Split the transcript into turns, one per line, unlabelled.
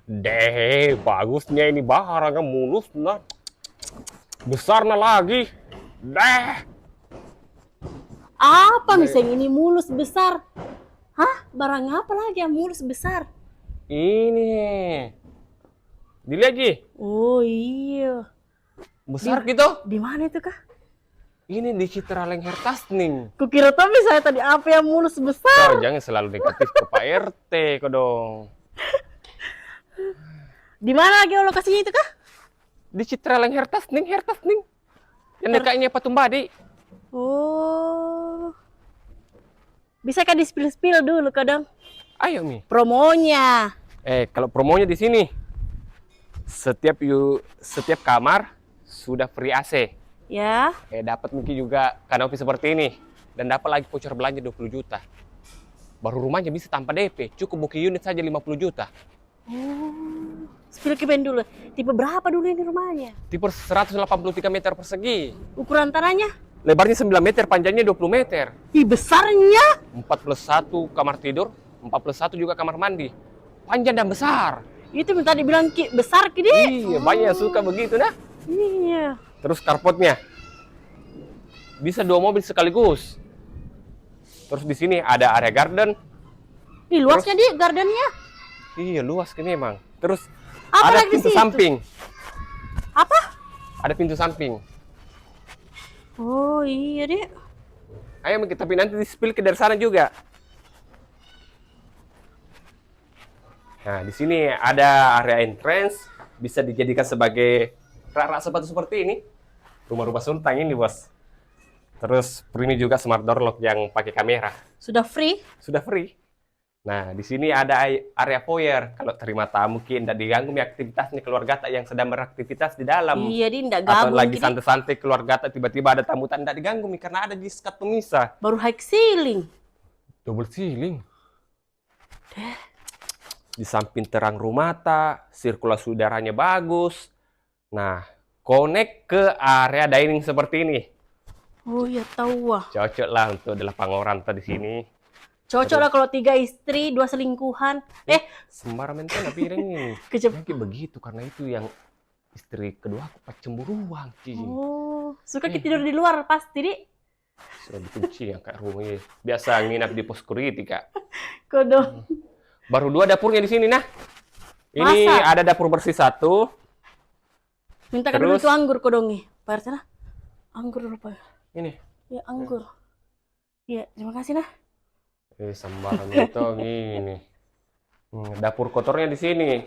Deh, bagusnya ini barangnya mulus nah. Besar nah lagi. Deh.
Apa misalnya ini mulus besar? Hah? Barang apa lagi yang mulus besar?
Ini. Dilihat Ji.
Oh iya. Di
Besar gitu.
di mana itu kah?
Ini di Citraleng Hertasning.
Kukira tapi saya tadi apa yang mulus
Kau
besar?
jangan selalu negatif ke Pak RT kau dong.
Di mana lagi lokasinya itu kah?
Di Citraleng Hertasning, Hertasning. Yang dekatnya Patung Badi.
Oh. Bisa kan di-spill dulu kadang
Ayo Mi.
promonya.
Kalau promonya di sini, setiap kamar sudah free AC.
Ya.
Dapat mungkin juga kanopi seperti ini dan dapat lagi voucher belanja 20 juta. Baru rumahnya bisa tanpa DP, cukup booking unit saja 50 juta.
Oh. Spill ke band dulu. Tipe berapa dulu ini rumahnya?
Tipe 183 meter persegi.
Ukuran tanahnya?
Lebarnya 9 meter, panjangnya 20 meter.
Ih, besarnya.
4+1 kamar tidur, 4+1 juga kamar mandi. Panjang dan besar.
Itu minta dibilang besar ki, Dik.
Iya, banyak yang suka begitu dah.
Iya.
Terus carportnya bisa 2 mobil sekaligus. Terus di sini ada area garden.
Ih, luasnya di gardennya.
Iya, luas ini emang. Terus
Apa
ada
lagi di
pintu
situ?
samping.
Apa?
Ada pintu samping.
Oh, iya, Dik.
Ayo tapi nanti di-spill ke dari sana juga. Nah, di sini ada area entrance, bisa dijadikan sebagai rak-rak sepatu seperti ini. Rumah-rumah sultan ini, Bos. Terus ini juga smart door lock yang pakai kamera.
Sudah free?
Sudah free. Nah, di sini ada area foyer. Kalau terima tamu mungkin tidak diganggu aktivitasnya keluarga tak yang sedang beraktivitas di dalam.
Iya, Dik, enggak
Atau
gabung.
lagi santai-santai keluarga tak tiba-tiba ada tamu tak diganggu karena ada di sekat pemisah.
Baru high ceiling.
Double ceiling. Di samping terang rumah tak, sirkulasi udaranya bagus. Nah, connect ke area dining seperti ini.
Oh, iya tahu wah.
Cocok lah untuk 8 orang di sini.
Cocok lah kalau 3 istri, 2 selingkuhan.
Sembarang itu piring ini.
Kecep.
Mungkin begitu karena itu yang istri kedua aku cemburuan, Ci.
Oh, suka kita tidur di luar pasti, Dik.
Sudah dikunci yang kayak rumahnya. Biasa nginap di pos security, Kak.
Kodo.
Baru 2 dapurnya di sini, nah. Ini
Masa?
ada dapur bersih 1.
Minta kan dulu itu anggur kodongi. Bayar sana. Anggur dulu, Pak.
Ini.
Ya, anggur. Iya, terima kasih, nah.
Sembarang itu gini. Dapur kotornya di sini.